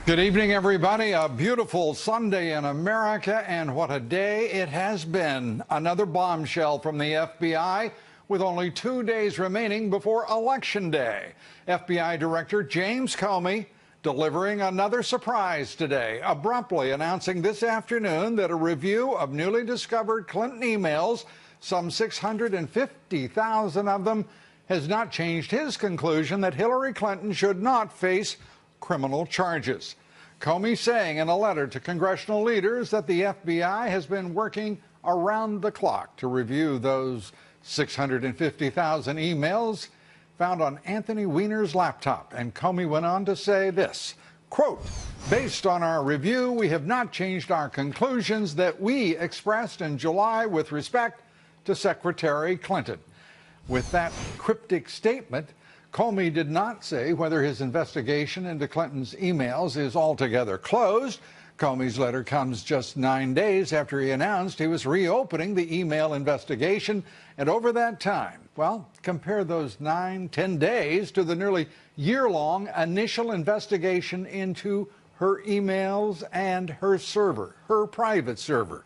Good evening, everybody. A beautiful Sunday in America, and what a day it has been. Another bombshell from the FBI with only 2 days remaining before Election Day. FBI Director James Comey delivering another surprise today, abruptly announcing this afternoon that a review of newly discovered Clinton emails, some 650,000 of them, has not changed his conclusion that Hillary Clinton should not face criminal charges. Comey saying in a letter to congressional leaders that the FBI has been working around the clock to review those 650,000 emails found on Anthony Weiner's laptop. And Comey went on to say this, quote, "Based on our review, we have not changed our conclusions that we expressed in July with respect to Secretary Clinton." With that cryptic statement, Comey did not say whether his investigation into Clinton's emails is altogether closed. Comey's letter comes just 9 days after he announced he was reopening the email investigation. And over that time, well, compare those 9-10 days to the nearly year-long initial investigation into her emails and her server, her private server.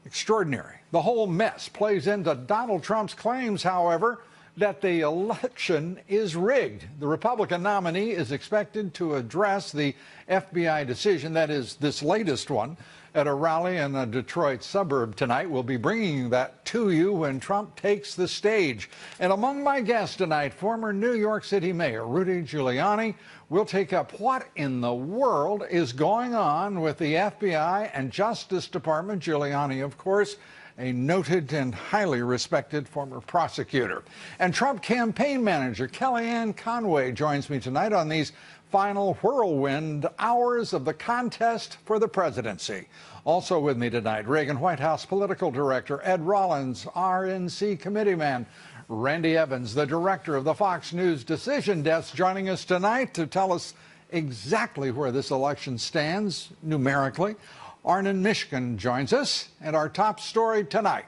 Extraordinary. The whole mess plays into Donald Trump's claims, however, that the election is rigged. The Republican nominee is expected to address the FBI decision, that is, this latest one, at a rally in a Detroit suburb tonight. We'll be bringing that to you when Trump takes the stage. And among my guests tonight, former New York City Mayor Rudy Giuliani. We'll take up what in the world is going on with the FBI and Justice Department. Giuliani, of course, a noted and highly respected former prosecutor. And Trump campaign manager Kellyanne Conway joins me tonight on these final whirlwind hours of the contest for the presidency. Also with me tonight, Reagan White House political director Ed Rollins, RNC committeeman Randy Evans, the director of the Fox News Decision Desk, joining us tonight to tell us exactly where this election stands numerically. Arnon Mishkin joins us, and our top story tonight,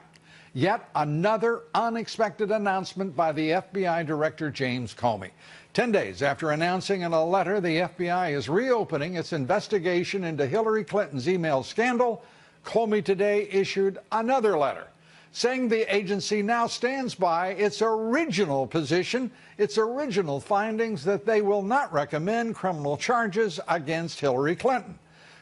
yet another unexpected announcement by the FBI Director James Comey. 10 days after announcing in a letter the FBI is reopening its investigation into Hillary Clinton's email scandal, Comey today issued another letter saying the agency now stands by its original position, its original findings that they will not recommend criminal charges against Hillary Clinton.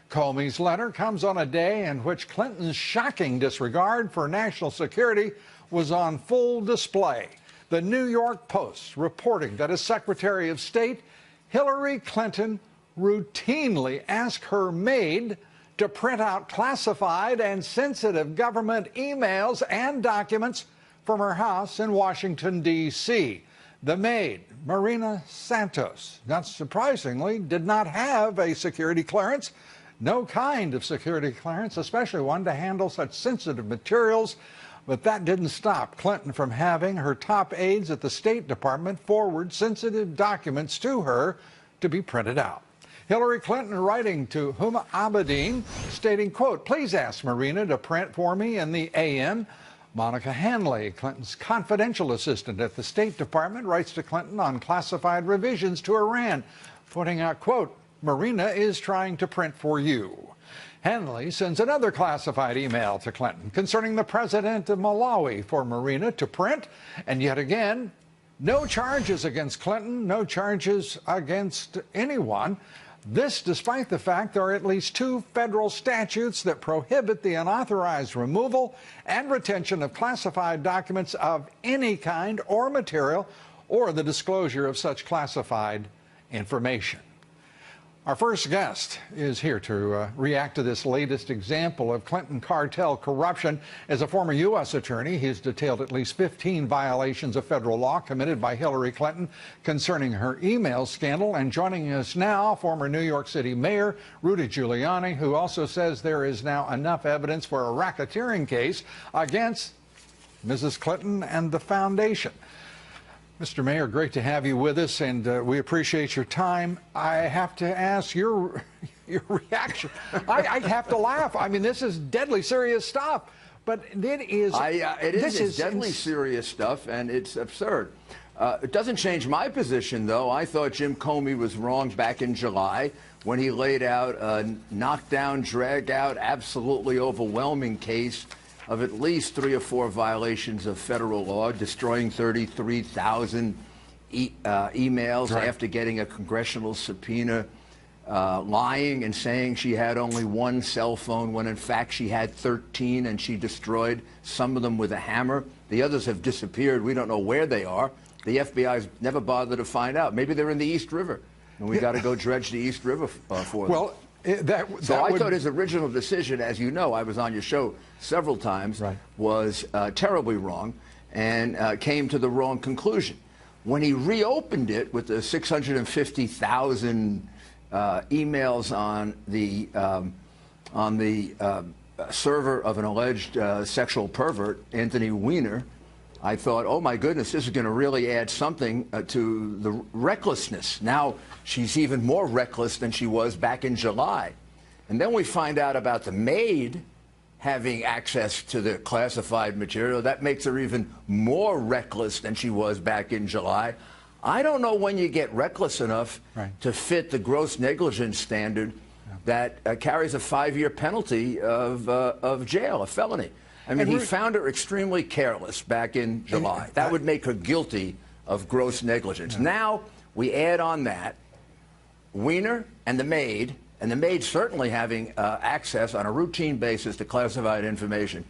Comey's letter comes on a day in which Clinton's shocking disregard for national security was on full display. The New York Post reporting that as Secretary of State, Hillary Clinton routinely asked her maid to print out classified and sensitive government emails and documents from her house in Washington, D.C. The maid, Marina Santos, not surprisingly, did not have a security clearance. No kind of security clearance, especially one to handle such sensitive materials. But that didn't stop Clinton from having her top aides at the State Department forward sensitive documents to her to be printed out. Hillary Clinton writing to Huma Abedin, stating, quote, "Please ask Marina to print for me in the AM." Monica Hanley, Clinton's confidential assistant at the State Department, writes to Clinton on classified revisions to Iran, pointing out, quote, "Marina is trying to print for you." Hanley sends another classified email to Clinton concerning the president of Malawi for Marina to print. And yet again, no charges against Clinton, no charges against anyone. This despite the fact there are at least 2 federal statutes that prohibit the unauthorized removal and retention of classified documents of any kind or material, or the disclosure of such classified information. Our first guest is here to react to this latest example of Clinton cartel corruption. As a former U.S. attorney, he's detailed at least 15 violations of federal law committed by Hillary Clinton concerning her email scandal. And joining us now, former New York City Mayor Rudy Giuliani, who also says there is now enough evidence for a racketeering case against Mrs. Clinton and the foundation. Mr. Mayor, great to have you with us, and we appreciate your time. I have to ask your reaction. I have to laugh. I mean, this is deadly serious stuff, but it is. It's deadly serious stuff, and it's absurd. It doesn't change my position, though. I thought Jim Comey was wrong back in July when he laid out a knockdown, drag-out, absolutely overwhelming case of at least 3 or 4 violations of federal law, destroying 33,000 emails after getting a congressional subpoena, lying and saying she had only 1 cell phone when in fact she had 13, and she destroyed some of them with a hammer. The others have disappeared. We don't know where they are. The FBI's never bothered to find out. Maybe they're in the East River, and we got to go dredge the East River for them. Well, so I thought his original decision, as you know, I was on your show several times, was terribly wrong, and came to the wrong conclusion. When he reopened it with the 650,000 emails on the server of an alleged sexual pervert, Anthony Weiner, I thought, oh my goodness, this is going to really add something to the recklessness. Now she's even more reckless than she was back in July. And then we find out about the maid having access to the classified material. That makes her even more reckless than she was back in July. I don't know when you get reckless enough to fit the gross negligence standard that carries a 5-year penalty of jail, a felony. I mean, he found her extremely careless back in July. That would make her guilty of gross negligence. Now we add on that Weiner and the maid certainly having access on a routine basis to classified information.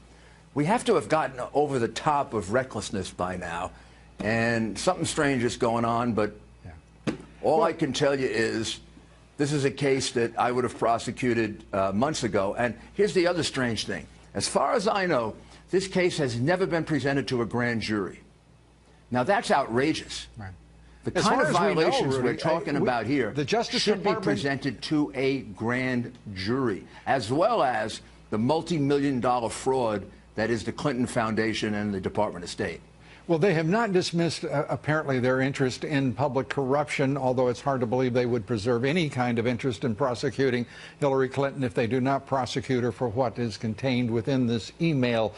We have to have gotten over the top of recklessness by now, and something strange is going on, but all I can tell you is this is a case that I would have prosecuted months ago. And here's the other strange thing. As far as I know, this case has never been presented to a grand jury. Now, that's outrageous. The kind of violations we're talking about here should be presented to a grand jury, as well as the multi-million-dollar fraud that is the Clinton Foundation and the Department of State. Well, they have not dismissed, apparently, their interest in public corruption, although it's hard to believe they would preserve any kind of interest in prosecuting Hillary Clinton if they do not prosecute her for what is contained within this email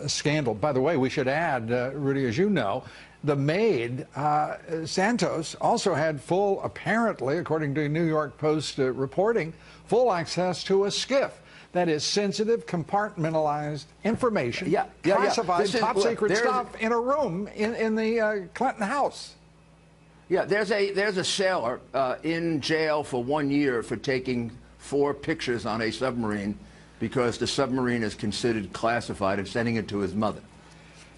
scandal. By the way, we should add, Rudy, as you know, the maid, Santos, also had full, apparently, according to New York Post reporting, full access to a SCIF. That is sensitive, compartmentalized information, classified, top secret stuff in a room in the Clinton house. Yeah, there's a sailor in jail for 1 year for taking 4 pictures on a submarine because the submarine is considered classified and sending it to his mother.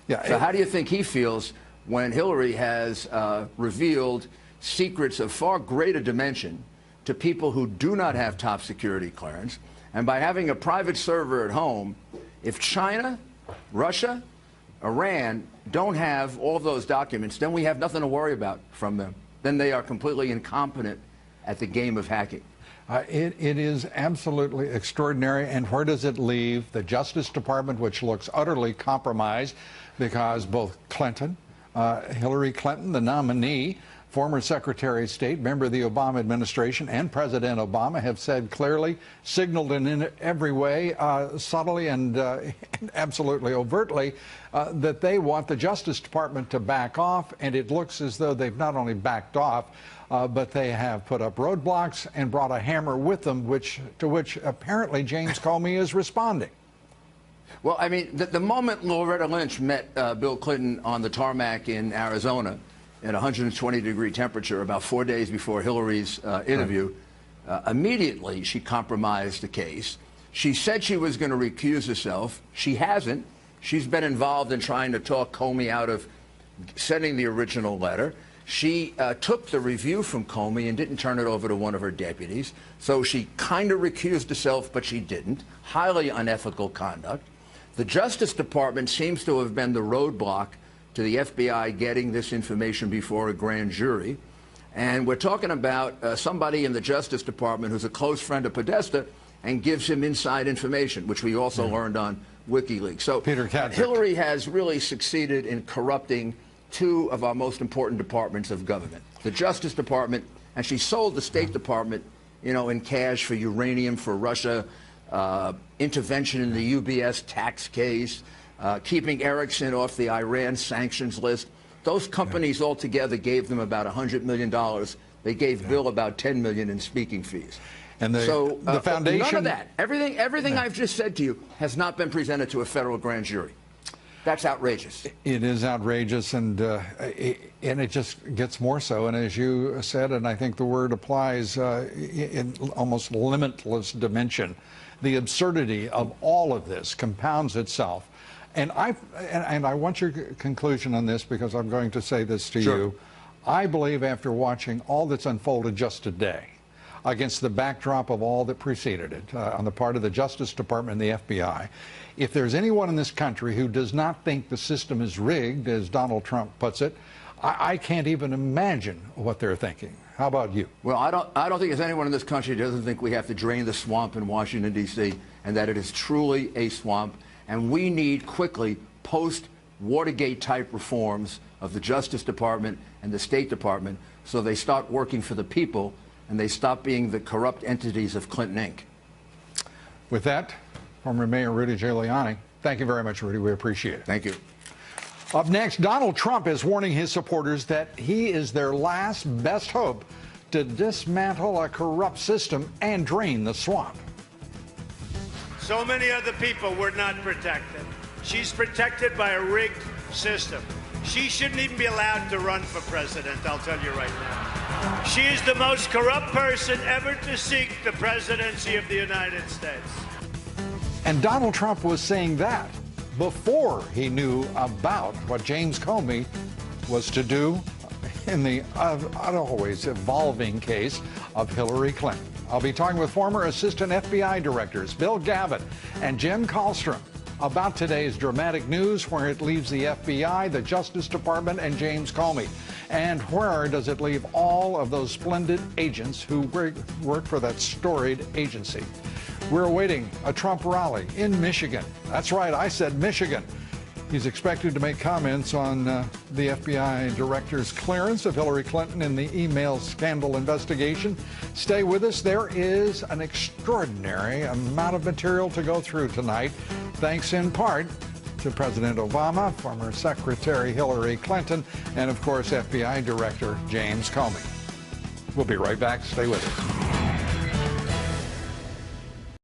So how do you think he feels when Hillary has revealed secrets of far greater dimension to people who do not have top security clearance? And by having a private server at home, if China, Russia, Iran don't have all those documents, then we have nothing to worry about from them. Then they are completely incompetent at the game of hacking. It is absolutely extraordinary. And where does it leave the Justice Department, which looks utterly compromised because both Clinton, Hillary Clinton, the nominee, former Secretary of State, member of the Obama administration, and President Obama have said clearly, signaled in every way, subtly and absolutely overtly, that they want the Justice Department to back off. And it looks as though they've not only backed off, but they have put up roadblocks and brought a hammer with them, to which apparently James Comey is responding. Well, I mean, the moment Loretta Lynch met Bill Clinton on the tarmac in Arizona, at 120-degree temperature, about 4 days before Hillary's interview, immediately she compromised the case. She said she was going to recuse herself. She hasn't. She's been involved in trying to talk Comey out of sending the original letter. She took the review from Comey and didn't turn it over to one of her deputies. So she kind of recused herself, but she didn't. Highly unethical conduct. The Justice Department seems to have been the roadblock to the FBI getting this information before a grand jury. And we're talking about somebody in the Justice Department who's a close friend of Podesta and gives him inside information, which we also learned on WikiLeaks. So Hillary has really succeeded in corrupting 2 of our most important departments of government, the Justice Department, and she sold the State Department, you know, in cash for uranium for Russia, intervention in the UBS tax case, keeping Erickson off the Iran sanctions list. Those companies altogether gave them about $100 million. They gave Bill about $10 million in speaking fees. And the foundation, none of that. Everything I've just said to you has not been presented to a federal grand jury. That's outrageous. It is outrageous, and it just gets more so. And as you said, and I think the word applies in almost limitless dimension, the absurdity of all of this compounds itself. And I want your conclusion on this, because I'm going to say this to you. I believe, after watching all that's unfolded just today, against the backdrop of all that preceded it on the part of the Justice Department and the FBI, if there's anyone in this country who does not think the system is rigged, as Donald Trump puts it, I can't even imagine what they're thinking. How about you? Well, I don't think there's anyone in this country who doesn't think we have to drain the swamp in Washington, D.C., and that it is truly a swamp. And we need quickly post-Watergate-type reforms of the Justice Department and the State Department, so they start working for the people and they stop being the corrupt entities of Clinton, Inc. With that, former Mayor Rudy Giuliani, thank you very much, Rudy. We appreciate it. Thank you. Up next, Donald Trump is warning his supporters that he is their last best hope to dismantle a corrupt system and drain the swamp. So many other people were not protected. She's protected by a rigged system. She shouldn't even be allowed to run for president, I'll tell you right now. She is the most corrupt person ever to seek the presidency of the United States. And Donald Trump was saying that before he knew about what James Comey was to do in the always evolving case of Hillary Clinton. I'll be talking with former Assistant FBI Directors Bill Gavin and Jim Kallstrom about today's dramatic news, where it leaves the FBI, the Justice Department, and James Comey. And where does it leave all of those splendid agents who work for that storied agency? We're awaiting a Trump rally in Michigan. That's right, I said Michigan. He's expected to make comments on the FBI director's clearance of Hillary Clinton in the email scandal investigation. Stay with us. There is an extraordinary amount of material to go through tonight, thanks in part to President Obama, former Secretary Hillary Clinton, and of course FBI Director James Comey. We'll be right back. Stay with us.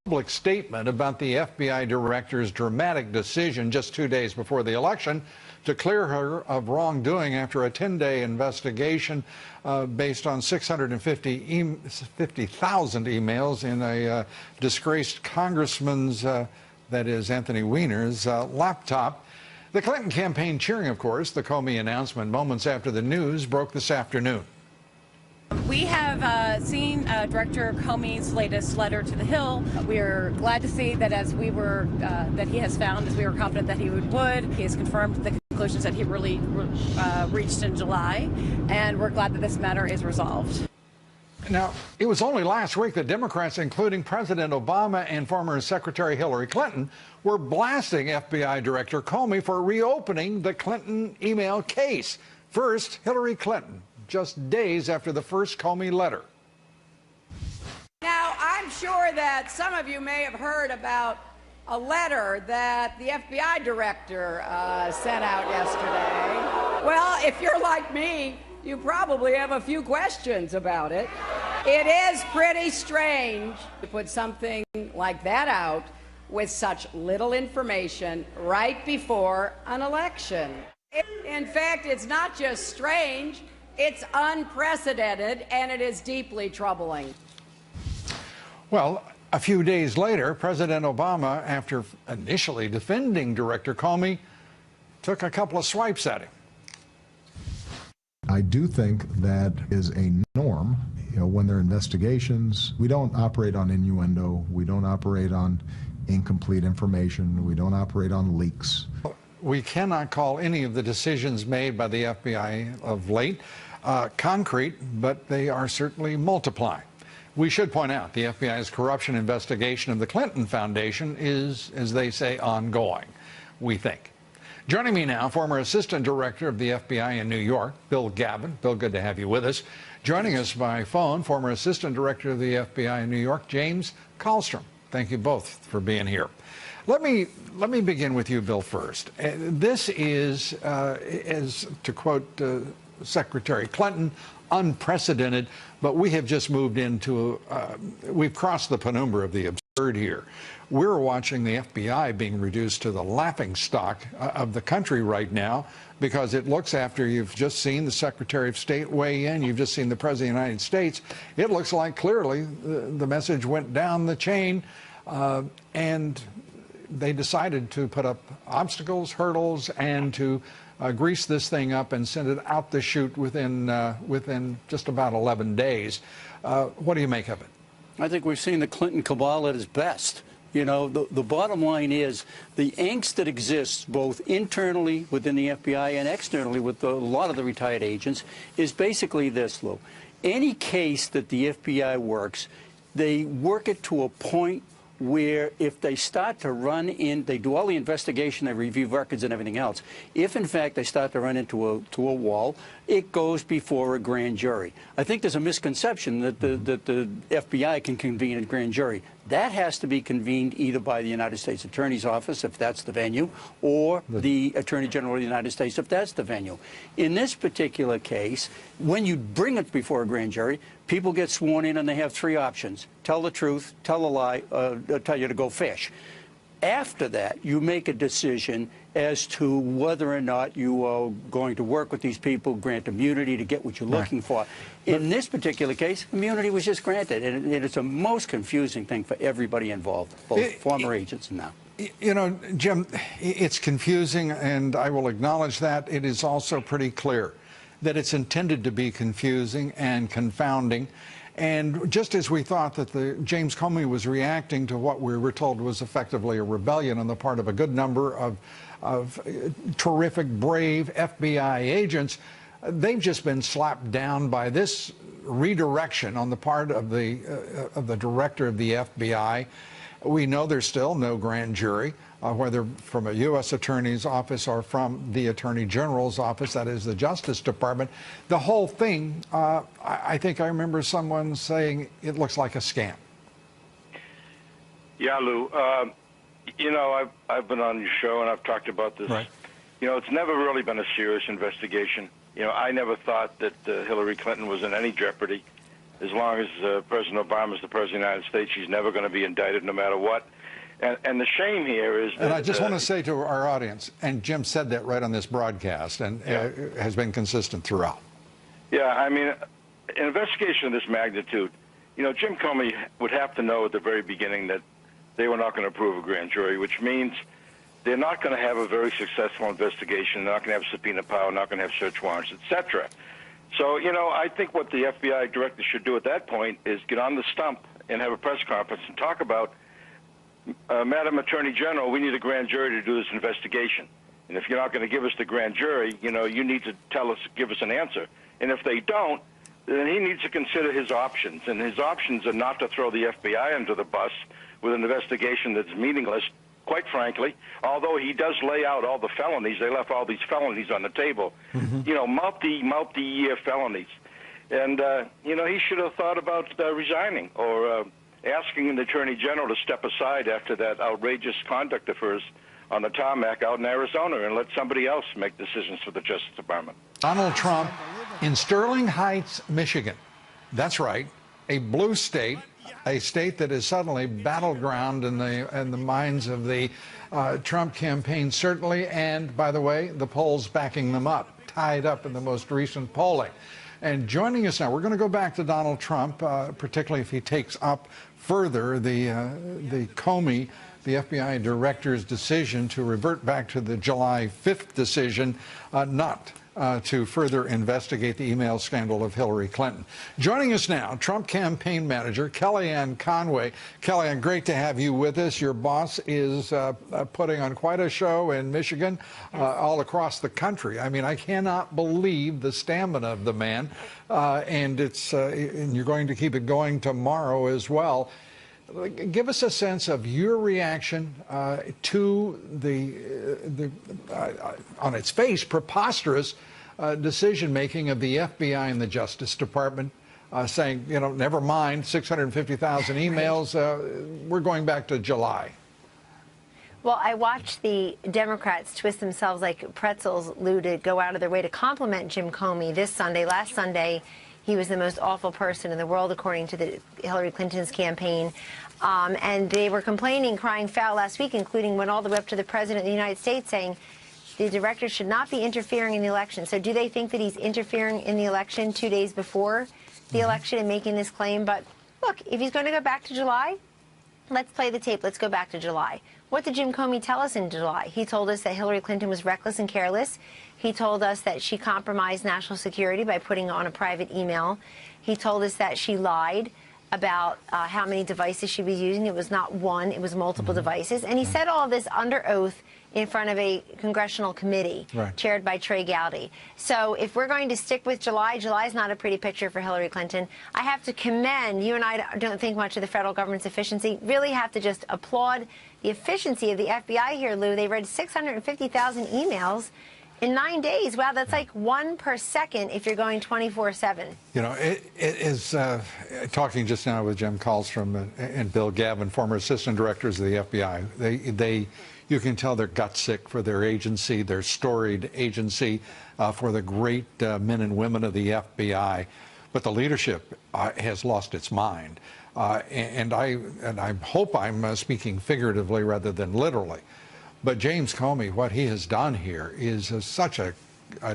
Public statement about the FBI director's dramatic decision just 2 days before the election to clear her of wrongdoing after a 10-day investigation based on 650,000 emails in a disgraced congressman's, that is Anthony Weiner's, laptop. The Clinton campaign cheering, of course, the Comey announcement moments after the news broke this afternoon. We have seen Director Comey's latest letter to the Hill. We are glad to see that that he has found, as we were confident that he would. He has confirmed the conclusions that he really reached in July, and we're glad that this matter is resolved. Now, it was only last week that Democrats, including President Obama and former Secretary Hillary Clinton, were blasting FBI Director Comey for reopening the Clinton email case. First, Hillary Clinton, just days after the first Comey letter. Now, I'm sure that some of you may have heard about a letter that the FBI director sent out yesterday. Well, if you're like me, you probably have a few questions about it. It is pretty strange to put something like that out with such little information right before an election. In fact, it's not just strange, it's unprecedented, and it is deeply troubling. Well, a few days later, President Obama, after initially defending Director Comey, took a couple of swipes at him. I do think that is a norm. You know, when there are investigations, we don't operate on innuendo. We don't operate on incomplete information. We don't operate on leaks. We cannot call any of the decisions made by the FBI of late concrete, but they are certainly multiplying. We should point out the FBI's corruption investigation of the Clinton Foundation is, as they say, ongoing, we think. Joining me now, former Assistant Director of the FBI in New York, Bill Gavin. Bill, good to have you with us. Joining us by phone, former Assistant Director of the FBI in New York, James Kallstrom. Thank you both for being here. Let me begin with you, Bill, first. This is, as to quote Secretary Clinton, unprecedented, but we have just moved into, we've crossed the penumbra of the absurd here. We're watching the FBI being reduced to the laughingstock of the country right now, because it looks, after you've just seen the Secretary of State weigh in, you've just seen the President of the United States, it looks like clearly the message went down the chain, and they decided to put up obstacles, hurdles, and to grease this thing up and send it out the chute within just about 11 days. What do you make of it? I think we've seen the Clinton cabal at its best. You know, the bottom line is the angst that exists both internally within the FBI and externally with a lot of the retired agents is basically this, Lou. Any case that the FBI works, they work it to a point where if they start to run in, they do all the investigation, they review records and everything else. If, in fact, they start to run into a wall, it goes before a grand jury. I think there's a misconception that the FBI can convene a grand jury. That has to be convened either by the United States Attorney's Office, if that's the venue, or the Attorney General of the United States, if that's the venue. In this particular case, when you bring it before a grand jury, people get sworn in and they have three options: tell the truth, tell a lie, tell you to go fish. After that, you make a decision as to whether or not you are going to work with these people, grant immunity to get what you're looking for. In this particular case, immunity was just granted, and it's a most confusing thing for everybody involved, both former agents and now. You know, Jim, it's confusing, and I will acknowledge that. It is also pretty clear that it's intended to be confusing and confounding. And just as we thought that James Comey was reacting to what we were told was effectively a rebellion on the part of a good number of terrific, brave FBI agents, they've just been slapped down by this redirection on the part of the director of the FBI. We know there's still no grand jury, whether from a U.S. Attorney's Office or from the Attorney General's office, that is the Justice Department. The whole thing, I think I remember someone saying it looks like a scam. Yeah, Lou. You know, I've been on your show and I've talked about this. Right. You know, it's never really been a serious investigation. You know, I never thought that Hillary Clinton was in any jeopardy. As long as President Obama is the President of the United States, she's never going to be indicted no matter what. And the shame here is that... And I just want to say to our audience, and Jim said that right on this broadcast, and has been consistent throughout. Yeah, I mean, an investigation of this magnitude, you know, Jim Comey would have to know at the very beginning that they were not going to approve a grand jury, which means they're not going to have a very successful investigation, they're not going to have subpoena power, not going to have search warrants, etc. So, you know, I think what the FBI director should do at that point is get on the stump and have a press conference and talk about, Madam Attorney General, we need a grand jury to do this investigation. And if you're not going to give us the grand jury, you know, you need to give us an answer. And if they don't, then he needs to consider his options. And his options are not to throw the FBI under the bus with an investigation that's meaningless, quite frankly, although he does lay out all the felonies. They left all these felonies on the table, you know, multi-year felonies. And, you know, he should have thought about resigning or asking the Attorney General to step aside after that outrageous conduct of hers on the tarmac out in Arizona and let somebody else make decisions for the Justice Department. Donald Trump in Sterling Heights, Michigan. That's right, a blue state, a state that is suddenly battleground in the minds of the Trump campaign, certainly, and by the way, the polls backing them up, tied up in the most recent polling. And joining us now, we're going to go back to Donald Trump, particularly if he takes up further the Comey, the FBI director's decision to revert back to the July 5th decision not to further investigate the email scandal of Hillary Clinton. Joining us now, Trump campaign manager Kellyanne Conway. Kellyanne, great to have you with us. Your boss is putting on quite a show in Michigan, all across the country. I mean, I cannot believe the stamina of the man, and you're going to keep it going tomorrow as well. Give us a sense of your reaction to the on its face, preposterous decision-making of the FBI and the Justice Department, saying, you know, never mind, 650,000 emails, we're going back to July. Well, I watched the Democrats twist themselves like pretzels, Lou, to go out of their way to compliment Jim Comey this Sunday. Last Sunday, he was the most awful person in the world, according to the Hillary Clinton's campaign. And they were complaining, crying foul last week, including went all the way up to the President of the United States, saying the director should not be interfering in the election. So do they think that he's interfering in the election 2 days before the election and making this claim? But look, if he's going to go back to July, let's play the tape. Let's go back to July. What did Jim Comey tell us in July? He told us that Hillary Clinton was reckless and careless. He told us that she compromised national security by putting on a private email. He told us that she lied about how many devices she was using. It was not one, it was multiple devices. And he said all of this under oath in front of a congressional committee chaired by Trey Gowdy. So if we're going to stick with July, July's not a pretty picture for Hillary Clinton. I have to commend, you and I don't think much of the federal government's efficiency, really have to just applaud the efficiency of the FBI here, Lou. They read 650,000 emails in 9 days. Wow, that's like 1 per second if you're going 24/7. You know, it is, talking just now with Jim Kallstrom and Bill Gavin, former assistant directors of the FBI, you can tell they're gut sick for their agency, their storied agency, for the great men and women of the FBI. But the leadership has lost its mind. And I hope I'm speaking figuratively rather than literally. But James Comey, what he has done here is such a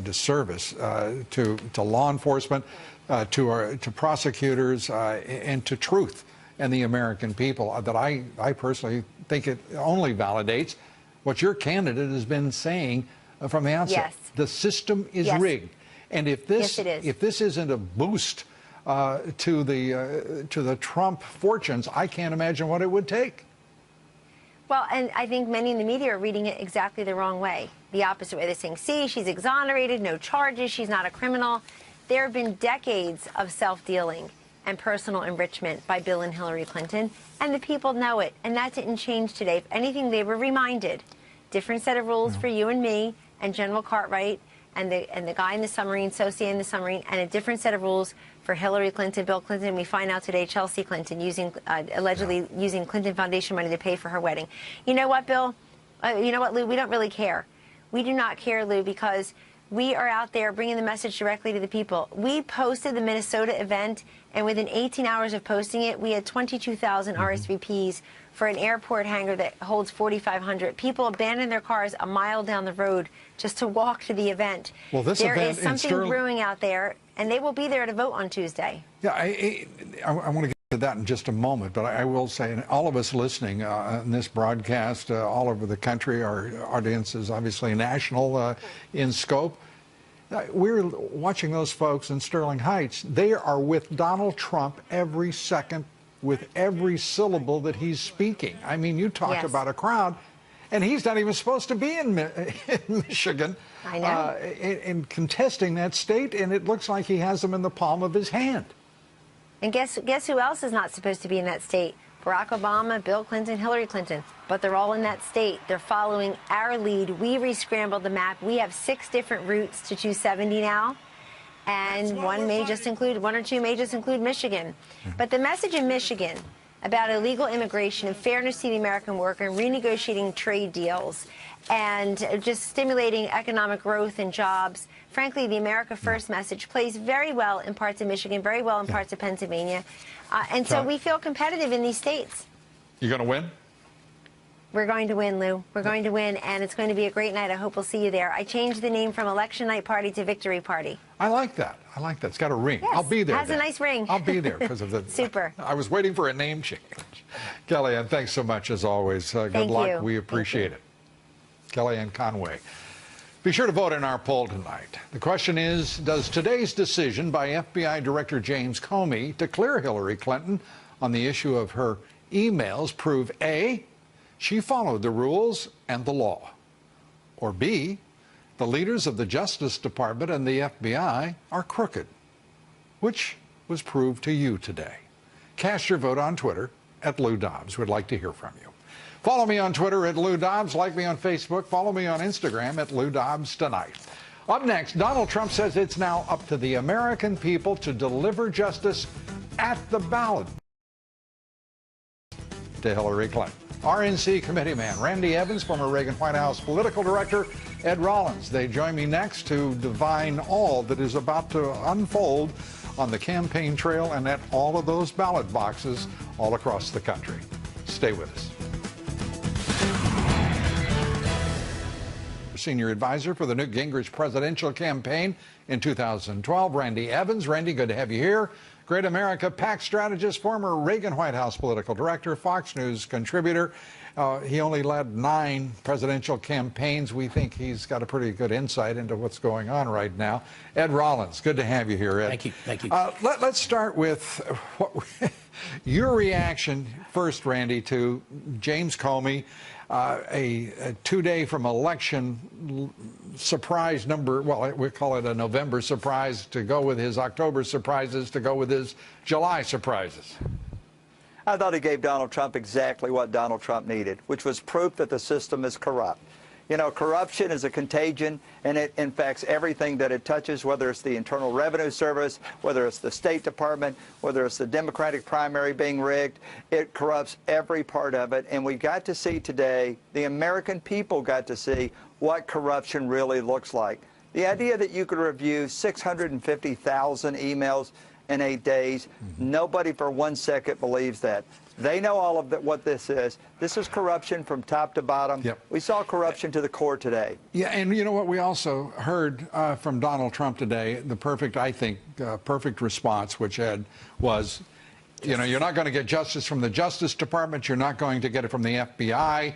disservice to law enforcement, to prosecutors, and to truth and the American people, that I personally think it only validates what your candidate has been saying from the outset. Yes. The system is rigged. And if this, if this isn't a boost to the Trump fortunes, I can't imagine what it would take. Well, and I think many in the media are reading it exactly the wrong way, the opposite way. They're saying, see, she's exonerated, no charges, she's not a criminal. There have been decades of self-dealing and personal enrichment by Bill and Hillary Clinton, and the people know it, and that didn't change today. If anything, they were reminded. Different set of rules for you and me and General Cartwright and the guy in the submarine, Sosie in the submarine, and a different set of rules for Hillary Clinton, Bill Clinton. We find out today Chelsea Clinton using allegedly using Clinton Foundation money to pay for her wedding. You know what, Bill? You know what, Lou? We don't really care. We do not care, Lou, because we are out there bringing the message directly to the people. We posted the Minnesota event, and within 18 hours of posting it, we had 22,000 RSVPs for an airport hangar that holds 4,500. People abandoned their cars a mile down the road just to walk to the event. Well, there is something brewing out there, and they will be there to vote on Tuesday. Yeah, I want to get to that in just a moment, but I will say, and all of us listening in this broadcast all over the country, our audience is obviously national in scope. We're watching those folks in Sterling Heights. They are with Donald Trump every second, with every syllable that he's speaking. I mean, you talked about a crowd, and he's not even supposed to be in Michigan. I know. In contesting that state, and it looks like he has them in the palm of his hand. And guess who else is not supposed to be in that state? Barack Obama, Bill Clinton, Hillary Clinton. But they're all in that state. They're following our lead. We re-scrambled the map. We have 6 different routes to 270 now. And one or two may just include Michigan. But the message in Michigan about illegal immigration and fairness to the American worker and renegotiating trade deals and just stimulating economic growth and jobs, frankly, the America First message plays very well in parts of Michigan, very well in parts of Pennsylvania. And so we feel competitive in these states. You going to win? We're going to win, Lou. We're going to win, and it's going to be a great night. I hope we'll see you there. I changed the name from Election Night Party to Victory Party. I like that. I like that. It's got a ring. Yes, I'll be there. It has a nice ring. I'll be there because of the... Super. I was waiting for a name change. Kellyanne, thanks so much as always. Good luck. We appreciate it. Kellyanne Conway. Be sure to vote in our poll tonight. The question is, does today's decision by FBI Director James Comey to clear Hillary Clinton on the issue of her emails prove A, she followed the rules and the law, or B, the leaders of the Justice Department and the FBI are crooked? Which was proved to you today? Cast your vote on Twitter at Lou Dobbs. We'd like to hear from you. Follow me on Twitter at Lou Dobbs. Like me on Facebook. Follow me on Instagram at Lou Dobbs Tonight. Up next, Donald Trump says it's now up to the American people to deliver justice at the ballot to Hillary Clinton. RNC committee man Randy Evans, former Reagan White House political director Ed Rollins. They join me next to divine all that is about to unfold on the campaign trail and at all of those ballot boxes all across the country. Stay with us. Senior advisor for the Newt Gingrich presidential campaign in 2012, Randy Evans. Randy, good to have you here. Great America PAC strategist, former Reagan White House political director, Fox News contributor. He only led 9 presidential campaigns. We think he's got a pretty good insight into what's going on right now. Ed Rollins, good to have you here, Ed. Thank you. Thank you. Let's start with your reaction first, Randy, to James Comey. A 2-day from election surprise number, well, we call it a November surprise to go with his October surprises, to go with his July surprises. I thought he gave Donald Trump exactly what Donald Trump needed, which was proof that the system is corrupt. You know, corruption is a contagion, and it infects everything that it touches, whether it's the Internal Revenue Service, whether it's the State Department, whether it's the Democratic primary being rigged. It corrupts every part of it, and we got to see today, the American people got to see what corruption really looks like. The idea that you could review 650,000 emails in 8 days, nobody for 1 second believes that. They know all of what this is. This is corruption from top to bottom. Yep. We saw corruption to the core today. Yeah, and you know what we also heard from Donald Trump today, the perfect, I think, perfect response, which Ed was, you know, you're not going to get justice from the Justice Department. You're not going to get it from the FBI.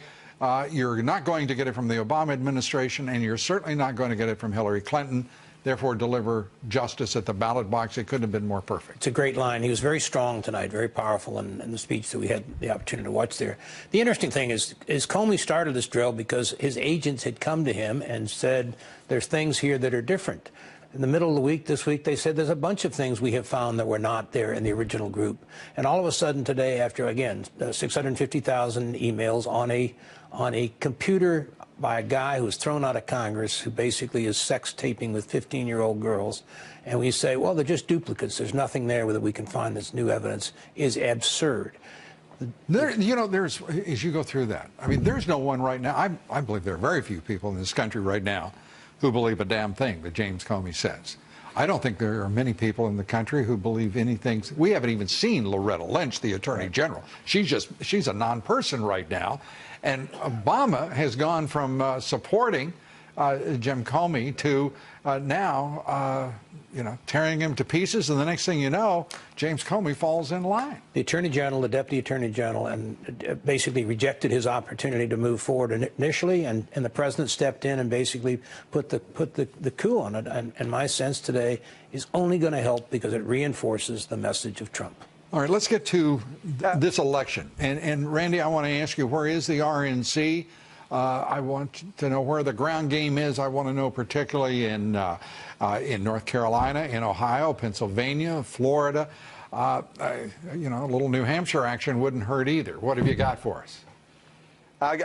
You're not going to get it from the Obama administration, and you're certainly not going to get it from Hillary Clinton. Therefore, deliver justice at the ballot box. It couldn't have been more perfect. It's a great line. He was very strong tonight, very powerful in the speech that we had the opportunity to watch there. The interesting thing is Comey started this drill because his agents had come to him and said, there's things here that are different. In the middle of the week, this week, they said there's a bunch of things we have found that were not there in the original group. And all of a sudden today, after, again, 650,000 emails on a computer by a guy who was thrown out of Congress, who basically is sex taping with 15-year-old girls, and we say, well, they're just duplicates. There's nothing there that we can find that's new evidence, is absurd. There, you know, there's, as you go through that, I mean, there's no one right now, I believe there are very few people in this country right now who believe a damn thing that James Comey says. I don't think there are many people in the country who believe anything. We haven't even seen Loretta Lynch, the Attorney General. She's a non-person right now. And Obama has gone from supporting Jim Comey to now, you know, tearing him to pieces. And the next thing you know, James Comey falls in line. The Attorney General, the Deputy Attorney General, and basically rejected his opportunity to move forward initially, and the President stepped in and basically put the coup on it. And my sense today is only going to help because it reinforces the message of Trump. All right, let's get to this election. And Randy, I want to ask you, where is the RNC? I want to know where the ground game is. I want to know particularly in North Carolina, in Ohio, Pennsylvania, Florida. You know, a little New Hampshire action wouldn't hurt either. What have you got for us?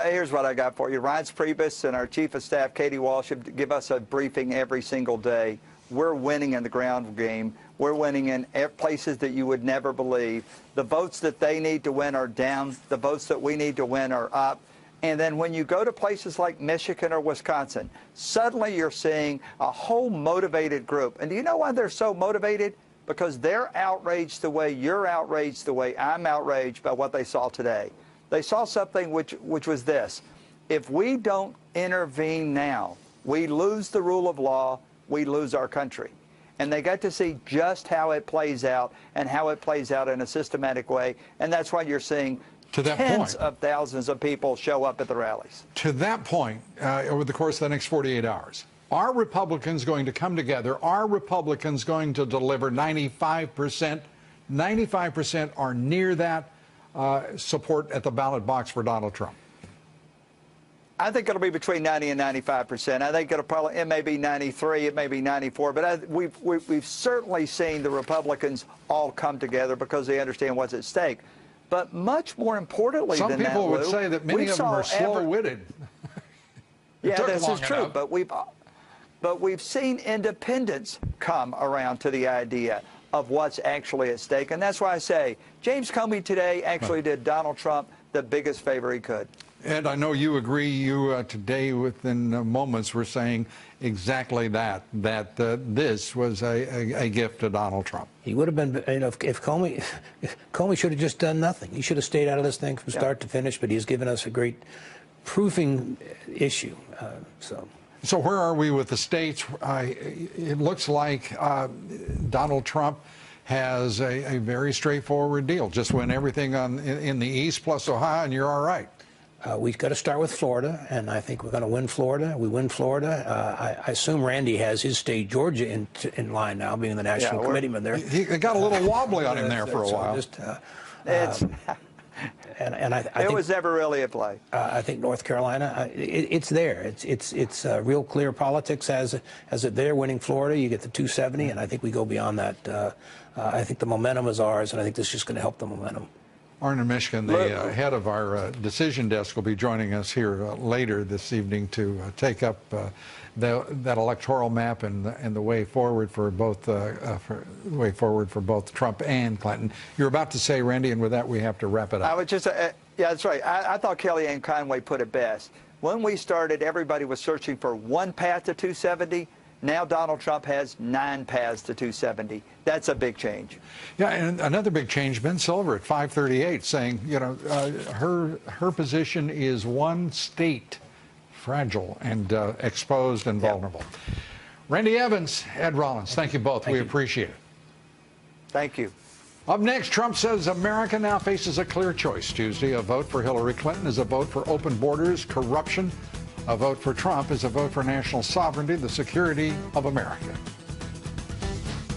Here's what I got for you. Ryan Priebus and our Chief of Staff, Katie Walsh, give us a briefing every single day. We're winning in the ground game. We're winning in places that you would never believe. The votes that they need to win are down. The votes that we need to win are up. And then when you go to places like Michigan or Wisconsin, suddenly you're seeing a whole motivated group. And do you know why they're so motivated? Because they're outraged the way you're outraged, the way I'm outraged by what they saw today. They saw something which was this. If we don't intervene now, we lose the rule of law, we lose our country. And they got to see just how it plays out and how it plays out in a systematic way. And that's why you're seeing tens of thousands of people show up at the rallies. To that point, over the course of the next 48 hours, are Republicans going to come together? Are Republicans going to deliver 95%? 95% are near that support at the ballot box for Donald Trump. I think it'll be between 90 and 95%. I think it may be 93, it may be 94, but we've certainly seen the Republicans all come together because they understand what's at stake. But much more importantly than that, some people would say that many of them are slow-witted. Yeah, this is true, but we've seen independents come around to the idea of what's actually at stake, and that's why I say James Comey today actually did Donald Trump the biggest favor he could. And I know you agree. You today, within moments, were saying exactly that this was a gift to Donald Trump. He would have been, if Comey should have just done nothing. He should have stayed out of this thing from start to finish, but he's given us a great proofing issue. So where are we with the states? It looks like Donald Trump has a very straightforward deal. Just win everything in the East plus Ohio, and you're all right. We've got to start with Florida, and I think we're going to win Florida. We win Florida. I assume Randy has his state, Georgia, in line now, being the national committeeman there. He got a little wobbly on him there for a while. It was never really a play. I think North Carolina, it's there. It's real clear politics as it there. Winning Florida, you get the 270, and I think we go beyond that. I think the momentum is ours, and I think this is just going to help the momentum. Arne Mishkin, the head of our decision desk, will be joining us here later this evening to take up that electoral map and the way forward for both Trump and Clinton. You're about to say, Randy, and with that we have to wrap it up. I would just, yeah, that's right. I thought Kellyanne Conway put it best. When we started, everybody was searching for one path to 270. Now Donald Trump has 9 paths to 270. That's a big change. Yeah, and another big change, Ben Silver at 538 saying, her position is one state, fragile and exposed and vulnerable. Randy Evans, Ed Rollins, thank you both. We appreciate it. Thank you. Up next, Trump says America now faces a clear choice Tuesday. A vote for Hillary Clinton is a vote for open borders, corruption. A vote for Trump is a vote for national sovereignty, the security of America.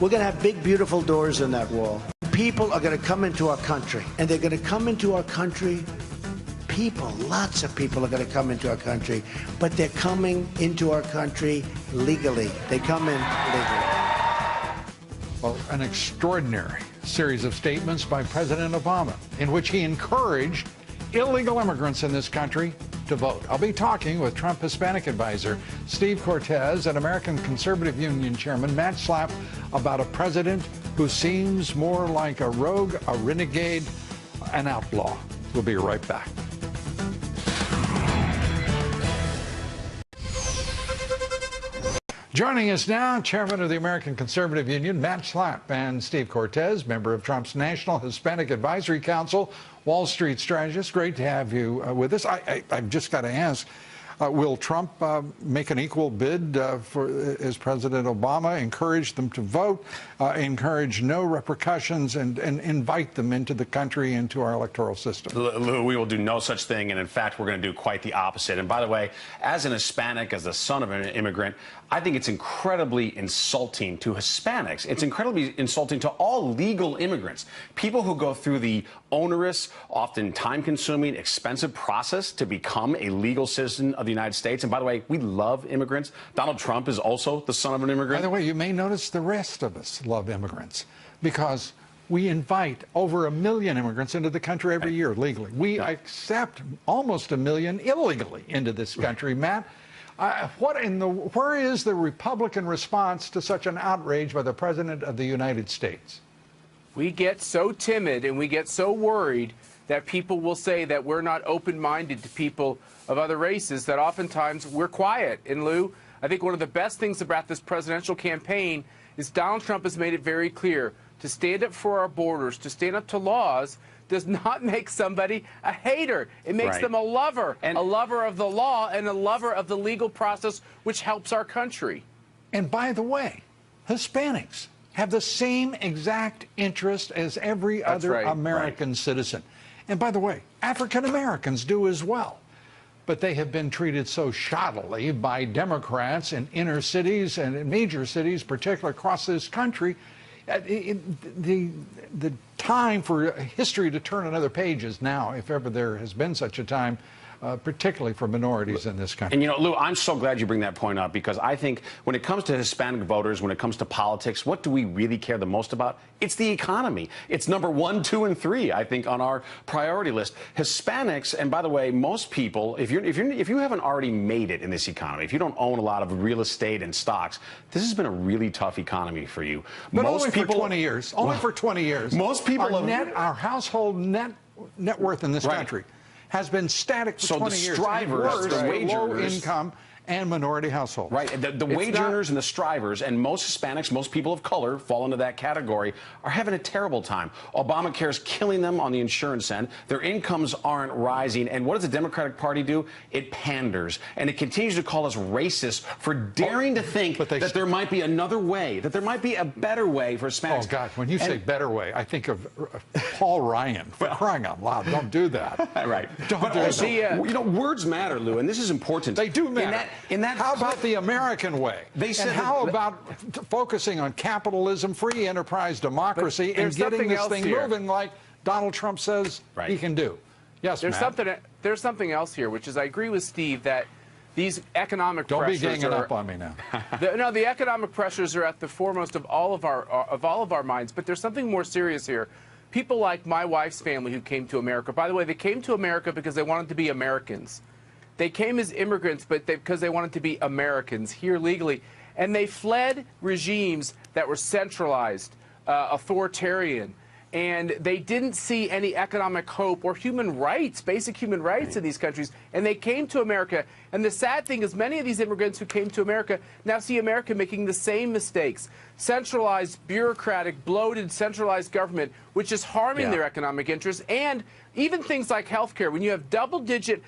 We're going to have big, beautiful doors in that wall. People are going to come into our country, and they're going to come into our country. Lots of people are going to come into our country, but they're coming into our country legally. They come in legally. Well, an extraordinary series of statements by President Obama in which he encouraged illegal immigrants in this country to vote. I'll be talking with Trump Hispanic advisor Steve Cortez and American Conservative Union Chairman Matt Slapp about a president who seems more like a rogue, a renegade, an outlaw. We'll be right back. Joining us now, Chairman of the American Conservative Union, Matt Slapp, and Steve Cortez, member of Trump's National Hispanic Advisory Council, Wall Street strategist. Great to have you with us. I've just got to ask, will Trump make an equal bid as President Obama, encourage them to vote, encourage no repercussions, and invite them into the country, into our electoral system? Lou, we will do no such thing, and in fact, we're going to do quite the opposite. And by the way, as an Hispanic, as the son of an immigrant, I think it's incredibly insulting to Hispanics. It's incredibly insulting to all legal immigrants, people who go through the onerous, often time-consuming, expensive process to become a legal citizen of the United States. And by the way, we love immigrants. Donald Trump is also the son of an immigrant. By the way, you may notice the rest of us love immigrants because we invite over 1 million immigrants into the country every year legally. We accept almost 1 million illegally into this country. Matt, where is the Republican response to such an outrage by the President of the United States? We get so timid and we get so worried that people will say that we're not open-minded to people of other races that oftentimes we're quiet. And Lou, I think one of the best things about this presidential campaign is Donald Trump has made it very clear to stand up for our borders, to stand up to laws, does not make somebody a hater. It makes them a lover of the law and a lover of the legal process, which helps our country. And by the way, Hispanics have the same exact interest as every other American citizen. And by the way, African Americans do as well. But they have been treated so shoddily by Democrats in inner cities and in major cities, particularly across this country. The time for history to turn another page is now, if ever there has been such a time, particularly for minorities in this country. And Lou, I'm so glad you bring that point up, because I think when it comes to Hispanic voters, when it comes to politics, what do we really care the most about? It's the economy. It's number 1, 2, and 3, I think, on our priority list. Hispanics, and by the way, most people, if you haven't already made it in this economy, if you don't own a lot of real estate and stocks, this has been a really tough economy for you. But only for 20 years. Only for 20 years. Most people our household net worth in this country has been static for So 20 the years. strivers, Worse, the wage low earners, income and minority households. Right. The wage earners and the strivers and most Hispanics, most people of color fall into that category, are having a terrible time. Obamacare is killing them on the insurance end. Their incomes aren't rising. And what does the Democratic Party do? It panders. And it continues to call us racist for daring to think that there might be another way, that there might be a better way for Hispanics. Oh, God, when you say better way, I think of Paul Ryan. For crying out loud, don't do that. Right. Don't do that. You know, words matter, Lou, and this is important. They do matter. How about the American way? They said and how about focusing on capitalism, free enterprise, democracy, and getting this thing moving like Donald Trump says he can do? Yes, Matt. There's something else here, which is I agree with Steve that these economic pressures Don't be ganging up on me now. The economic pressures are at the foremost of all of our minds. But there's something more serious here. People like my wife's family who came to America. By the way, they came to America because they wanted to be Americans. They came as immigrants, but because they wanted to be Americans here legally. And they fled regimes that were centralized, authoritarian. And they didn't see any economic hope or human rights, basic human rights in these countries. And they came to America. And the sad thing is many of these immigrants who came to America now see America making the same mistakes. Centralized, bureaucratic, bloated, centralized government, which is harming their economic interests. And even things like health care. When you have double-digit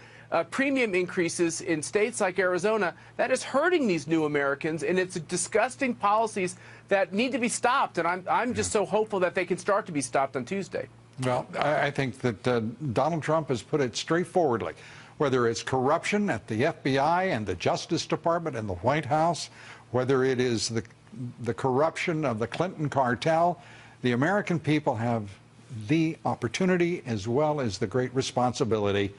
premium increases in states like Arizona, that is hurting these new Americans, and it's disgusting policies that need to be stopped. And I'm just so hopeful that they can start to be stopped on Tuesday. Well, I think that Donald Trump has put it straightforwardly. Whether it's corruption at the FBI and the Justice Department and the White House, whether it is the corruption of the Clinton cartel, the American people have the opportunity as well as the great responsibility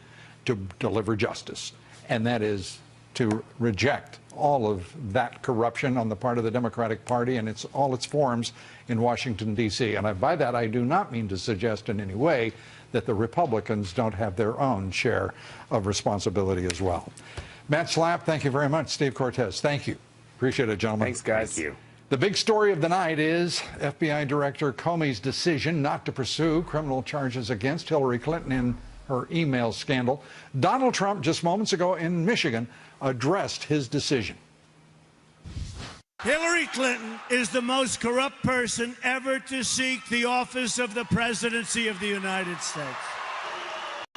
to deliver justice, and that is to reject all of that corruption on the part of the Democratic Party and all its forms in Washington, D.C. And by that, I do not mean to suggest in any way that the Republicans don't have their own share of responsibility as well. Matt Slapp, thank you very much. Steve Cortez, thank you. Appreciate it, gentlemen. Thanks, guys. Thank you. The big story of the night is FBI Director Comey's decision not to pursue criminal charges against Hillary Clinton in her email scandal. Donald Trump, just moments ago in Michigan, addressed his decision. Hillary Clinton is the most corrupt person ever to seek the office of the presidency of the United States.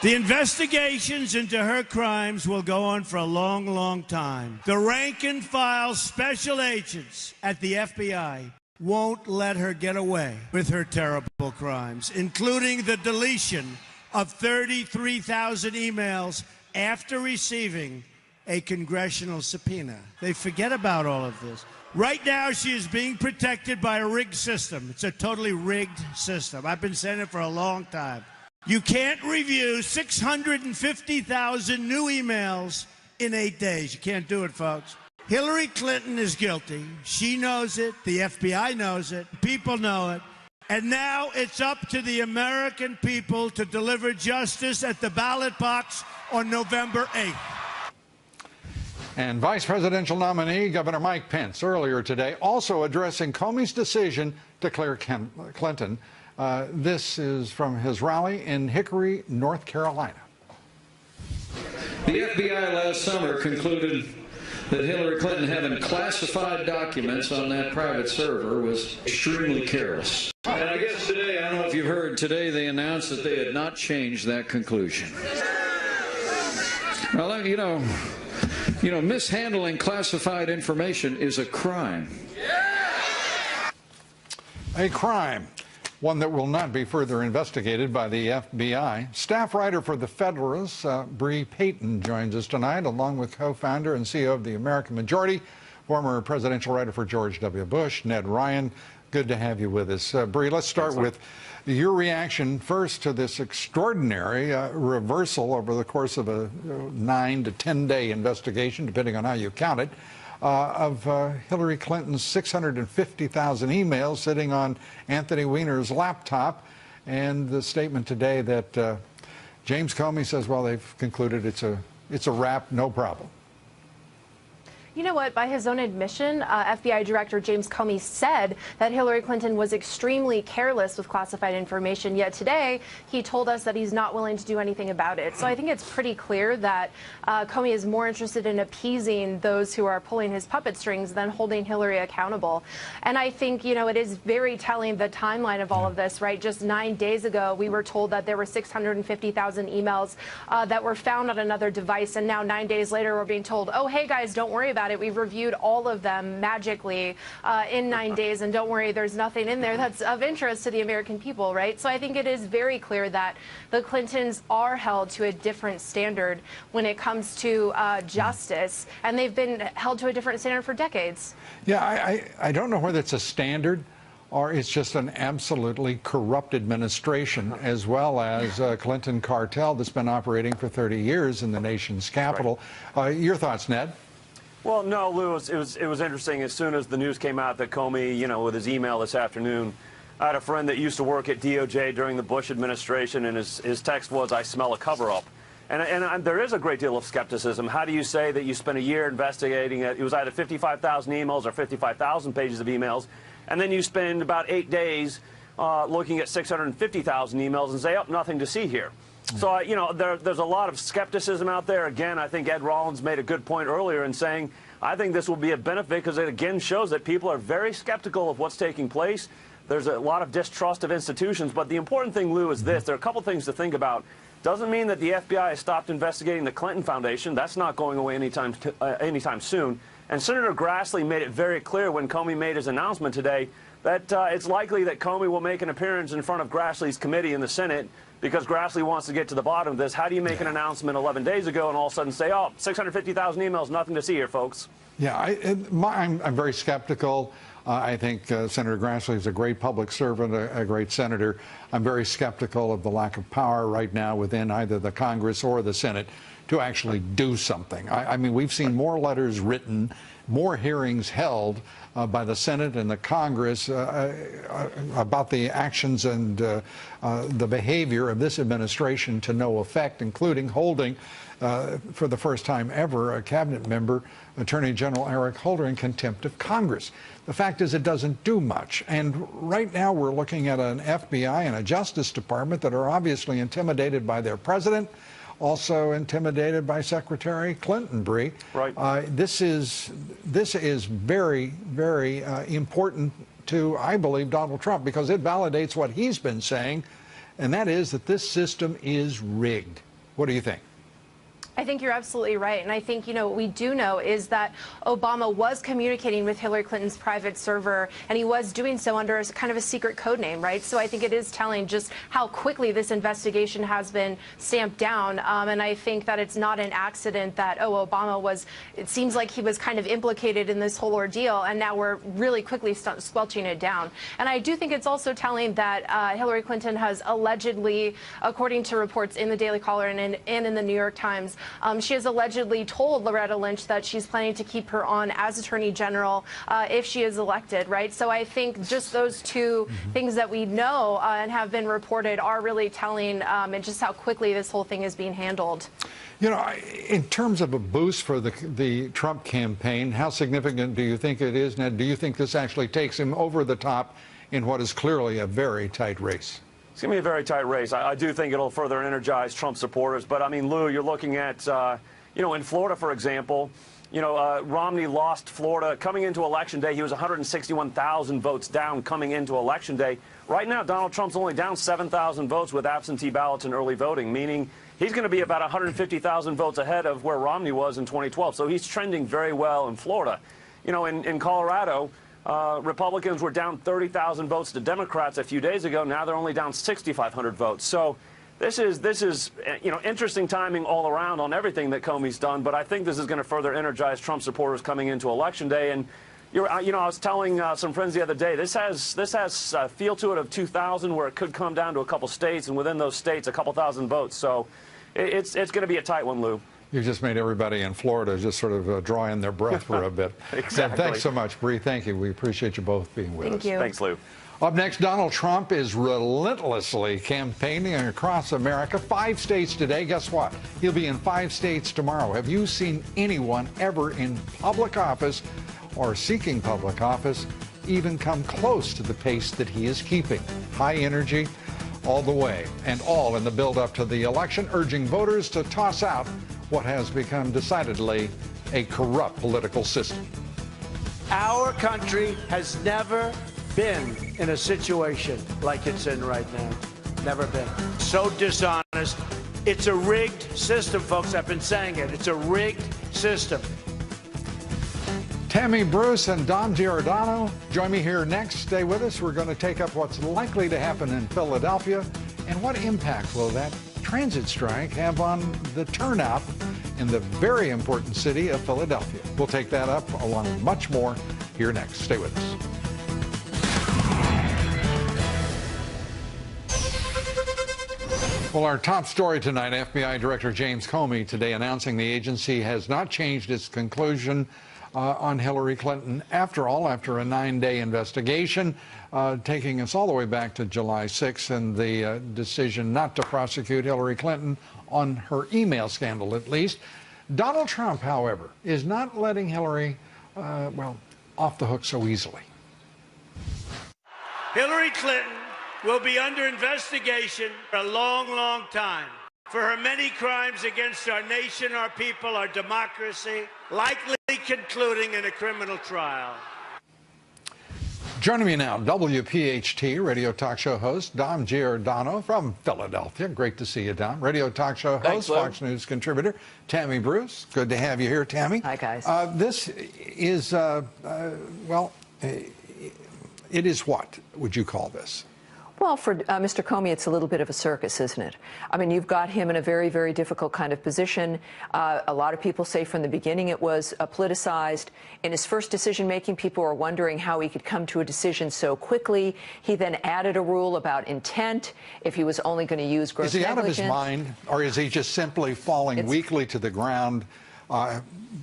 The investigations into her crimes will go on for a long, long time. The rank and file special agents at the FBI won't let her get away with her terrible crimes, including the deletion of 33,000 emails after receiving a congressional subpoena. They forget about all of this. Right now, she is being protected by a rigged system. It's a totally rigged system. I've been saying it for a long time. You can't review 650,000 new emails in 8 days. You can't do it, folks. Hillary Clinton is guilty. She knows it. The FBI knows it. People know it. And now it's up to the American people to deliver justice at the ballot box on November 8th. And Vice Presidential nominee Governor Mike Pence earlier today also addressing Comey's decision to clear Clinton. This is from his rally in Hickory, North Carolina. The FBI last summer concluded that Hillary Clinton having classified documents on that private server was extremely careless. And I guess today, I don't know if you've heard, today they announced that they had not changed that conclusion. Well, you know, mishandling classified information is a crime. A crime. One that will not be further investigated by the FBI. Staff writer for The Federalist, Bree Payton, joins us tonight, along with co-founder and CEO of The American Majority, former presidential writer for George W. Bush, Ned Ryan. Good to have you with us. Bree, let's start with your reaction first to this extraordinary reversal over the course of a 9 to 10 day investigation, depending on how you count it, of Hillary Clinton's 650,000 emails sitting on Anthony Weiner's laptop, and the statement today that James Comey says, well, they've concluded it's a wrap, no problem. You know what? By his own admission, FBI Director James Comey said that Hillary Clinton was extremely careless with classified information, yet today he told us that he's not willing to do anything about it. So I think it's pretty clear that Comey is more interested in appeasing those who are pulling his puppet strings than holding Hillary accountable. And I think, you know, it is very telling the timeline of all of this, right? Just 9 days ago, we were told that there were 650,000 emails that were found on another device, and now 9 days later, we're being told, oh, hey, guys, don't worry about it. We've reviewed all of them magically in 9 days, and don't worry, there's nothing in there that's of interest to the American people, right? So I think it is very clear that the Clintons are held to a different standard when it comes to justice, and they've been held to a different standard for decades. Yeah, I don't know whether it's a standard or it's just an absolutely corrupt administration, as well as a Clinton cartel that's been operating for 30 years in the nation's capital. Your thoughts, Ned? Well, no, Lou, it was interesting. As soon as the news came out that Comey, you know, with his email this afternoon, I had a friend that used to work at DOJ during the Bush administration, and his text was, "I smell a cover-up." And there is a great deal of skepticism. How do you say that you spent a year investigating it? It was either 55,000 emails or 55,000 pages of emails, and then you spend about 8 days looking at 650,000 emails and say, oh, nothing to see here. So, you know, there's a lot of skepticism out there. Again, I think Ed Rollins made a good point earlier in saying, I think this will be a benefit because it again shows that people are very skeptical of what's taking place. There's a lot of distrust of institutions. But the important thing, Lou, is this. There are a couple things to think about. Doesn't mean that the FBI has stopped investigating the Clinton Foundation. That's not going away anytime soon. And Senator Grassley made it very clear when Comey made his announcement today that it's likely that Comey will make an appearance in front of Grassley's committee in the Senate because Grassley wants to get to the bottom of this. How do you make an announcement 11 days ago and all of a sudden say, oh, 650,000 emails, nothing to see here, folks? Yeah, I'm very skeptical. I think Senator Grassley is a great public servant, a great senator. I'm very skeptical of the lack of power right now within either the Congress or the Senate to actually do something. I mean, we've seen more letters written, more hearings held by the Senate and the Congress about the actions and the behavior of this administration to no effect, including holding, for the first time ever, a cabinet member, Attorney General Eric Holder, in contempt of Congress. The fact is it doesn't do much. And right now we're looking at an FBI and a Justice Department that are obviously intimidated by their president, also intimidated by Secretary Clinton, Bree. Right. This is very, very important to, I believe, Donald Trump, because it validates what he's been saying, and that is that this system is rigged. What do you think? I think you're absolutely right. And I think, you know, what we do know is that Obama was communicating with Hillary Clinton's private server, and he was doing so under kind of a secret code name, right? So I think it is telling just how quickly this investigation has been stamped down. And I think that it's not an accident that, oh, Obama was, it seems like he was kind of implicated in this whole ordeal, and now we're really quickly squelching it down. And I do think it's also telling that Hillary Clinton has allegedly, according to reports in the Daily Caller and in the New York Times, she has allegedly told Loretta Lynch that she's planning to keep her on as Attorney General if she is elected, right? So I think just those two things that we know and have been reported are really telling and just how quickly this whole thing is being handled. You know, in terms of a boost for the Trump campaign, how significant do you think it is, Ned? Do you think this actually takes him over the top in what is clearly a very tight race? It's going to be a very tight race. I do think it'll further energize Trump supporters. But, I mean, Lou, you're looking at, you know, in Florida, for example, you know, Romney lost Florida. Coming into Election Day, he was 161,000 votes down coming into Election Day. Right now, Donald Trump's only down 7,000 votes with absentee ballots and early voting, meaning he's going to be about 150,000 votes ahead of where Romney was in 2012. So he's trending very well in Florida. You know, in Colorado, Republicans were down 30,000 votes to Democrats a few days ago. Now they're only down 6,500 votes. So this is you know, interesting timing all around on everything that Comey's done. But I think this is going to further energize Trump supporters coming into Election Day. And you know, I was telling some friends the other day, this has a feel to it of 2000, where it could come down to a couple states, and within those states, a couple thousand votes. So it's going to be a tight one, Lou. You just made everybody in Florida just sort of draw in their breath for a bit. Exactly. Thanks so much, Bree. Thank you. We appreciate you both being with us. Thank you. Thanks, Lou. Up next, Donald Trump is relentlessly campaigning across America. 5 states today. Guess what? He'll be in 5 states tomorrow. Have you seen anyone ever in public office or seeking public office even come close to the pace that he is keeping? High energy all the way, and all in the build-up to the election, urging voters to toss out what has become decidedly a corrupt political system. Our country has never been in a situation like it's in right now. Never been. So dishonest. It's a rigged system, folks. I've been saying it. It's a rigged system. Tammy Bruce and Dom Giordano join me here next. Stay with us. We're going to take up what's likely to happen in Philadelphia and what impact will that transit strike have on the turnout in the very important city of Philadelphia. We'll take that up along with much more here next. Stay with us. Well, our top story tonight, FBI Director James Comey today announcing the agency has not changed its conclusion on Hillary Clinton. After all, after a 9-day investigation, taking us all the way back to July 6th and the decision not to prosecute Hillary Clinton on her email scandal, at least. Donald Trump, however, is not letting Hillary, well, off the hook so easily. Hillary Clinton will be under investigation for a long, long time for her many crimes against our nation, our people, our democracy, likely concluding in a criminal trial. Joining me now, WPHT radio talk show host Dom Giordano from Philadelphia. Great to see you, Dom. Radio talk show host, Fox News contributor Tammy Bruce. Good to have you here, Tammy. Hi, guys. This is, well, it is what would you call this? Well, for Mr. Comey, it's a little bit of a circus, isn't it? I mean, you've got him in a very, very difficult kind of position. A lot of people say from the beginning it was politicized. In his first decision-making, people were wondering how he could come to a decision so quickly. He then added a rule about intent, if he was only going to use gross negligence. Is he out of his mind, or is he just simply falling weakly to the ground,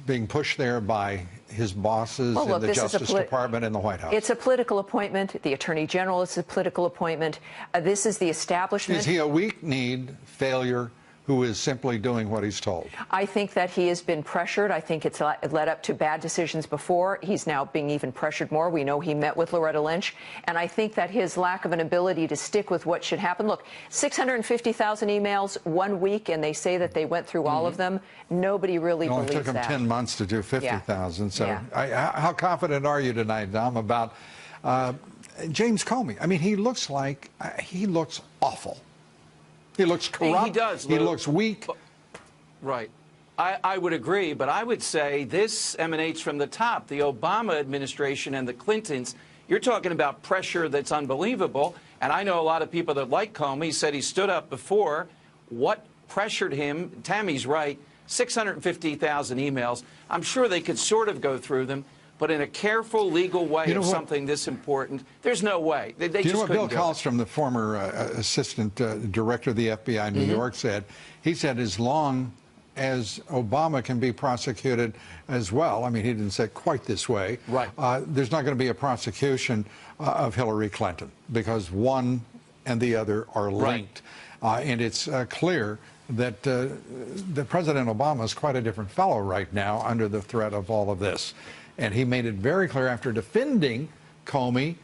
being pushed there by his bosses in the Justice Department and the White House? It's a political appointment. The Attorney General is a political appointment. This is the establishment. Is he a weak-kneed failure who is simply doing what he's told? I think that he has been pressured. I think it's led up to bad decisions before. He's now being even pressured more. We know he met with Loretta Lynch. And I think that his lack of an ability to stick with what should happen. Look, 650,000 emails 1 week, and they say that they went through all of them. Nobody really believes that. It took him 10 months to do 50,000. So how confident are you tonight, Dom, about James Comey? I mean, he looks like, he looks awful. He looks corrupt. He does. He looks weak. Right. I would agree, but I would say this emanates from the top, the Obama administration and the Clintons. You're talking about pressure that's unbelievable, and I know a lot of people that like Comey said he stood up before. What pressured him? Tammy's right, 650,000 emails. I'm sure they could sort of go through them, but in a careful, legal way of something this important, there's no way. They just couldn't do it. You know what Bill Kallstrom, the former assistant director of the FBI in New York, said? He said as long as Obama can be prosecuted as well, I mean, he didn't say it quite this way, right. There's not going to be a prosecution of Hillary Clinton because one and the other are linked. Right. And it's clear that President Obama is quite a different fellow right now under the threat of all of this. And he made it very clear after defending Comey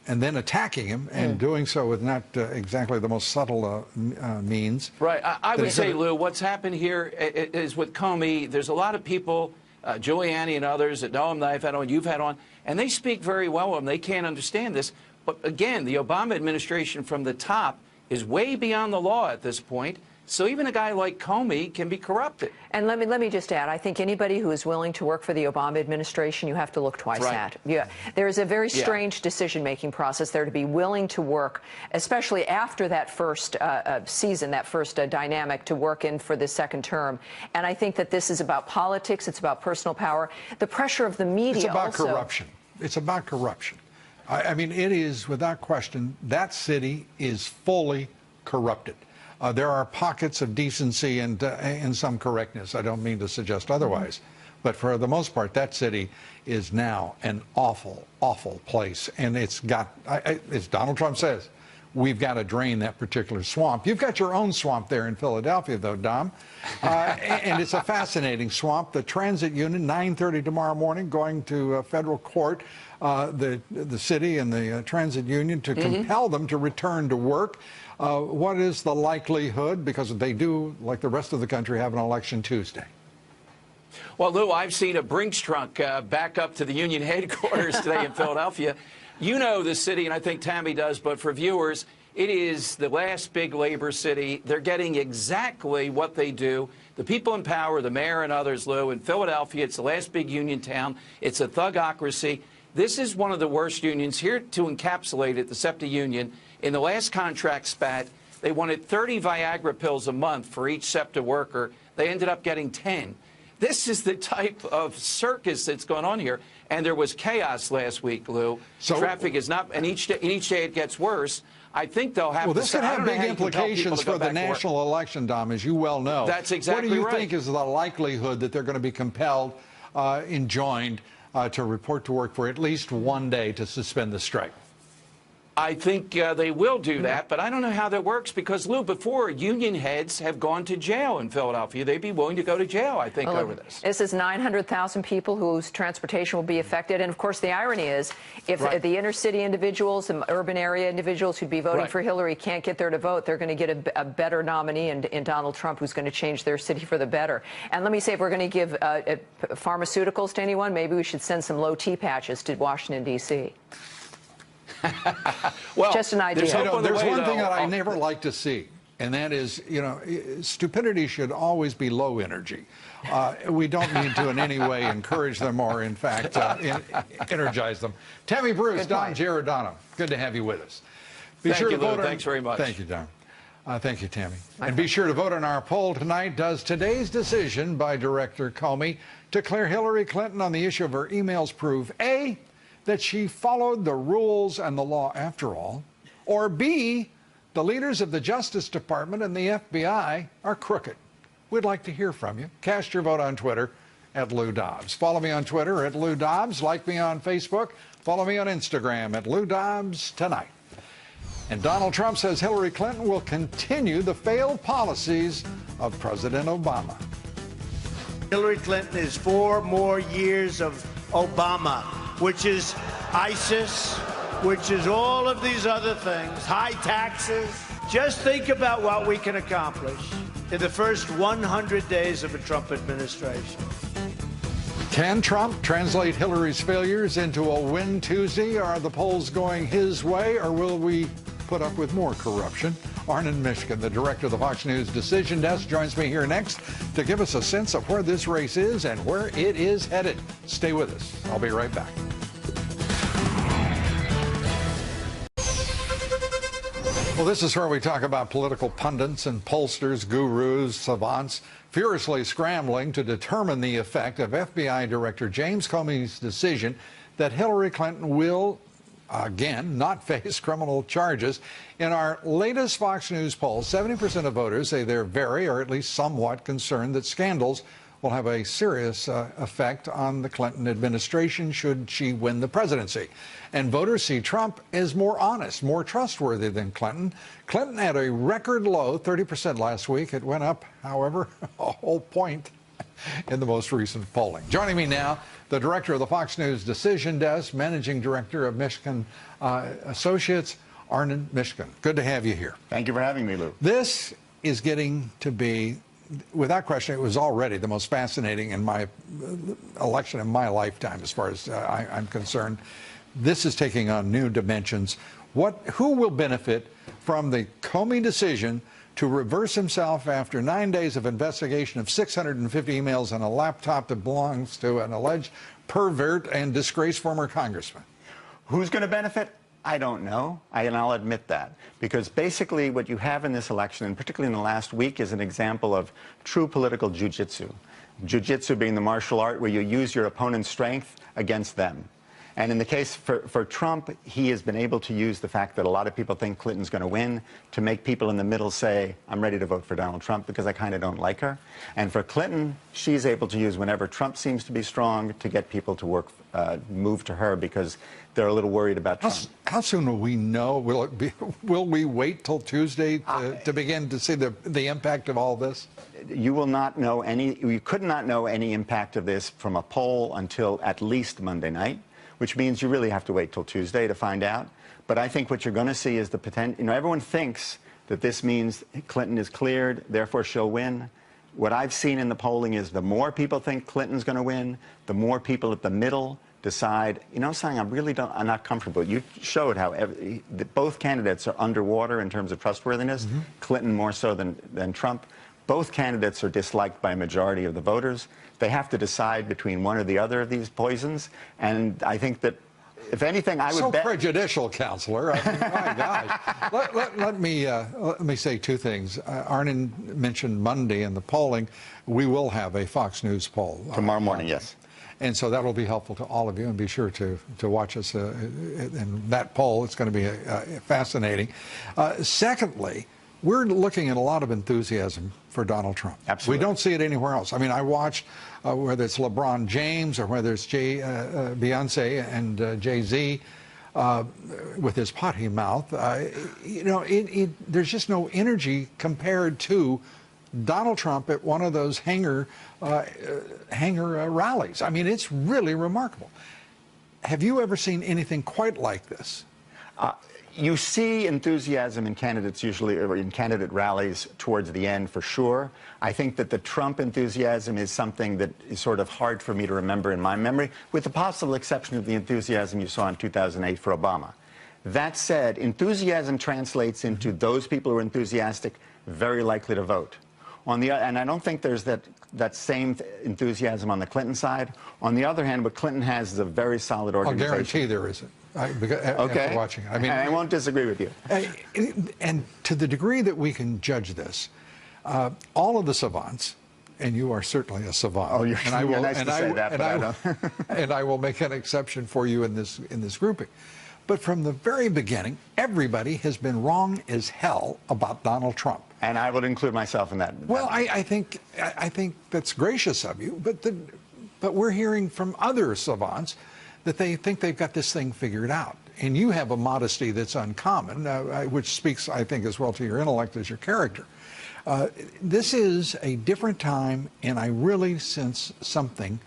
and then attacking him and doing so with not exactly the most subtle means. Right. I would say, Lou, what's happened here is with Comey, there's a lot of people, Giuliani and others that know him that I've had on, you've had on, and they speak very well of him. They can't understand this. But again, the Obama administration from the top is way beyond the law at this point. So even a guy like Comey can be corrupted. And let me just add, I think anybody who is willing to work for the Obama administration, you have to look twice at. Yeah, there is a very strange decision-making process there to be willing to work, especially after that first season, that first dynamic, to work in for the second term. And I think that this is about politics. It's about personal power. The pressure of the media. It's about corruption. It's about corruption. I mean, it is without question. That city is fully corrupted. There are pockets of decency and some correctness. I don't mean to suggest otherwise. But for the most part, that city is now an awful, awful place. And it's got, as Donald Trump says, we've got to drain that particular swamp. You've got your own swamp there in Philadelphia, though, Dom. And it's a fascinating swamp. The transit union, 9:30 tomorrow morning, going to federal court, the city and the transit union to compel them to return to work. What is the likelihood? Because they do, like the rest of the country, have an election Tuesday. Well, Lou, I've seen a Brinks truck back up to the union headquarters today in Philadelphia. You know the city, and I think Tammy does, but for viewers, it is the last big labor city. They're getting exactly what they do. The people in power, the mayor and others, Lou, in Philadelphia, it's the last big union town. It's a thugocracy. This is one of the worst unions. Here to encapsulate it, the SEPTA union, in the last contract spat, they wanted 30 Viagra pills a month for each SEPTA worker. They ended up getting 10. This is the type of circus that's going on here. And there was chaos last week, Lou. So, traffic is not, and each day it gets worse. I think they'll have to. Well, this could have big implications for the national election, Dom, as you well know. That's exactly right. What do you think is the likelihood that they're going to be compelled, enjoined to report to work for at least one day to suspend the strike? I think they will do that, but I don't know how that works because, Lou, before union heads have gone to jail in Philadelphia, they'd be willing to go to jail, I think, over this. This is 900,000 people whose transportation will be affected. And, of course, the irony is if the inner-city individuals and urban area individuals who'd be voting for Hillary can't get there to vote, they're going to get a better nominee in Donald Trump who's going to change their city for the better. And let me say, if we're going to give pharmaceuticals to anyone, maybe we should send some low T patches to Washington, D.C. Well, just an idea. There's one thing that I never like to see, and that is, stupidity should always be low energy. We don't need to in any way encourage them or, in fact, energize them. Tammy Bruce, Don Giordano, good to have you with us. Thank you, Lou. Thanks very much. Thank you, Don. Thank you, Tammy. And be sure to vote in our poll tonight. Does today's decision by Director Comey to clear Hillary Clinton on the issue of her emails prove A, that she followed the rules and the law after all, or B, the leaders of the Justice Department and the FBI are crooked? We'd like to hear from you. Cast your vote on Twitter at Lou Dobbs. Follow me on Twitter at Lou Dobbs. Like me on Facebook. Follow me on Instagram at Lou Dobbs Tonight. And Donald Trump says Hillary Clinton will continue the failed policies of President Obama. Hillary Clinton is 4 more years of Obama, which is ISIS, which is all of these other things, high taxes. Just think about what we can accomplish in the first 100 days of a Trump administration. Can Trump translate Hillary's failures into a win Tuesday? Are the polls going his way, or will we put up with more corruption? Arnon Mishkin, the director of the Fox News Decision Desk, joins me here next to give us a sense of where this race is and where it is headed. Stay with us. I'll be right back. Well, this is where we talk about political pundits and pollsters, gurus, savants, furiously scrambling to determine the effect of FBI Director James Comey's decision that Hillary Clinton will, again, not face criminal charges. In our latest Fox News poll, 70% of voters say they're very, or at least somewhat, concerned that scandals will have a serious effect on the Clinton administration should she win the presidency. And voters see Trump as more honest, more trustworthy than Clinton. Clinton had a record low, 30% last week. It went up, however, a whole point in the most recent polling. Joining me now, the director of the Fox News Decision Desk, managing director of Mishkin Associates, Arnon Mishkin. Good to have you here. Thank you for having me, Lou. This is getting to be, without question, it was already the most fascinating in my election in my lifetime, as far as I'm concerned. This is taking on new dimensions. Who will benefit from the Comey decision to reverse himself after 9 days of investigation of 650 emails on a laptop that belongs to an alleged pervert and disgraced former congressman? Who's going to benefit? I don't know, and I'll admit that. Because basically what you have in this election, and particularly in the last week, is an example of true political jujitsu. Jujitsu being the martial art where you use your opponent's strength against them. And in the case for Trump, he has been able to use the fact that a lot of people think Clinton's going to win to make people in the middle say, I'm ready to vote for Donald Trump because I kind of don't like her. And for Clinton, she's able to use whenever Trump seems to be strong to get people to move to her because they're a little worried about Trump. How soon will we know? Will we wait till Tuesday to begin to see the impact of all this? You will not know you could not know any impact of this from a poll until at least Monday night, which means you really have to wait till Tuesday to find out. But I think what you're going to see is the potential. Everyone thinks that this means Clinton is cleared, therefore she'll win. What I've seen in the polling is the more people think Clinton's going to win, the more people at the middle decide, something I'm not comfortable. You showed how both candidates are underwater in terms of trustworthiness, Clinton more so than Trump. Both candidates are disliked by a majority of the voters. They have to decide between one or the other of these poisons. And I think that, if anything, I would bet... So prejudicial, Counselor. I mean, my gosh. Let me say two things. Arnon mentioned Monday in the polling. We will have a Fox News poll. Tomorrow morning, yes. And so that will be helpful to all of you, and be sure to watch us in that poll. It's going to be fascinating. Secondly, we're looking at a lot of enthusiasm for Donald Trump. Absolutely. We don't see it anywhere else. I mean, I watched whether it's LeBron James or whether it's Beyonce and Jay-Z with his potty mouth. There's just no energy compared to Donald Trump at one of those hanger rallies. I mean, it's really remarkable. Have you ever seen anything quite like this? You see enthusiasm in candidates usually, or in candidate rallies towards the end for sure. I think that the Trump enthusiasm is something that is sort of hard for me to remember in my memory, with the possible exception of the enthusiasm you saw in 2008 for Obama. That said, enthusiasm translates into those people who are enthusiastic, very likely to vote. And I don't think there's that same enthusiasm on the Clinton side. On the other hand, what Clinton has is a very solid organization. I'll guarantee there isn't. After watching it. I mean, I won't disagree with you. And to the degree that we can judge this, all of the savants, and you are certainly a savant. Oh, you're nice to say that, but I don't. And I will make an exception for you in this grouping. But from the very beginning, everybody has been wrong as hell about Donald Trump. And I would include myself in that. Well, I think that's gracious of you, but we're hearing from other savants that they think they've got this thing figured out. And you have a modesty that's uncommon, which speaks, I think, as well to your intellect as your character. This is a different time, and I really sense something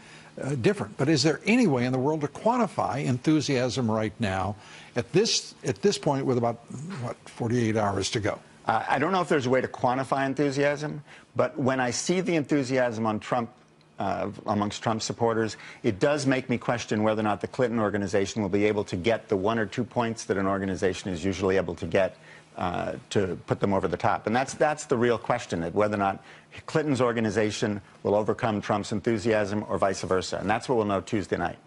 different. But is there any way in the world to quantify enthusiasm right now at this point with about, 48 hours to go? I don't know if there's a way to quantify enthusiasm, but when I see the enthusiasm on Trump, amongst Trump supporters, it does make me question whether or not the Clinton organization will be able to get the 1 or 2 points that an organization is usually able to get to put them over the top. And that's the real question, that whether or not Clinton's organization will overcome Trump's enthusiasm or vice versa. And that's what we'll know Tuesday night.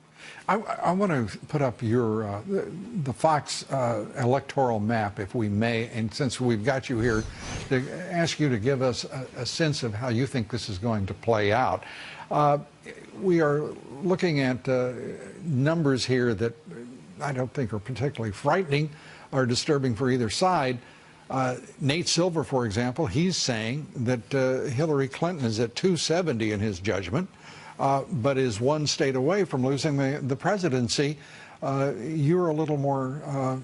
I want to put up the Fox electoral map, if we may, and since we've got you here, to ask you to give us a sense of how you think this is going to play out. We are looking at numbers here that I don't think are particularly frightening or disturbing for either side. Nate Silver, for example, he's saying that Hillary Clinton is at 270 in his judgment, but is one state away from losing the presidency. You're a little more,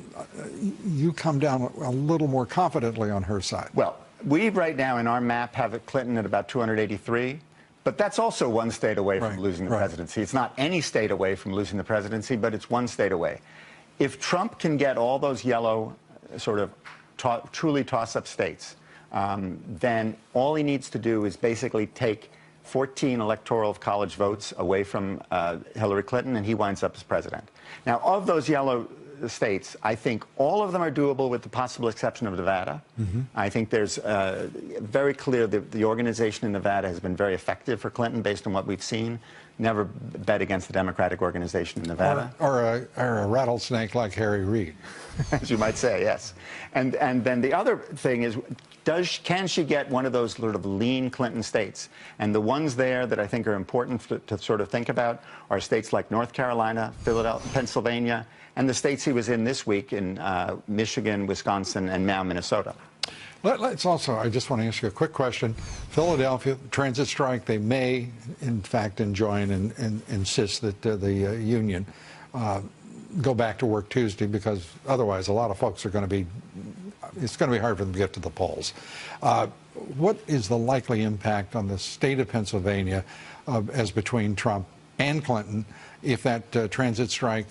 you come down a little more confidently on her side. Well, we right now in our map have Clinton at about 283. But that's also one state away from losing the presidency. It's not any state away from losing the presidency, but it's one state away. If Trump can get all those yellow sort of truly toss-up states, then all he needs to do is basically take 14 electoral college votes away from Hillary Clinton, and he winds up as president. Now, of those yellow states, I think all of them are doable with the possible exception of Nevada. I think there's very clear that the organization in Nevada has been very effective for Clinton based on what we've seen. never bet against the Democratic organization in Nevada. Or a rattlesnake like Harry Reid. As you might say, yes. And then the other thing is, can she get one of those sort of lean Clinton states? And the ones there that I think are important to sort of think about are states like North Carolina, Philadelphia, Pennsylvania, and the states he was in this week in Michigan, Wisconsin, and now Minnesota. Let's also, I just want to ask you a quick question. Philadelphia, transit strike, they may, in fact, enjoin and insist that the union go back to work Tuesday, because otherwise a lot of folks are going to be, it's going to be hard for them to get to the polls. What is the likely impact on the state of Pennsylvania as between Trump and Clinton if that transit strike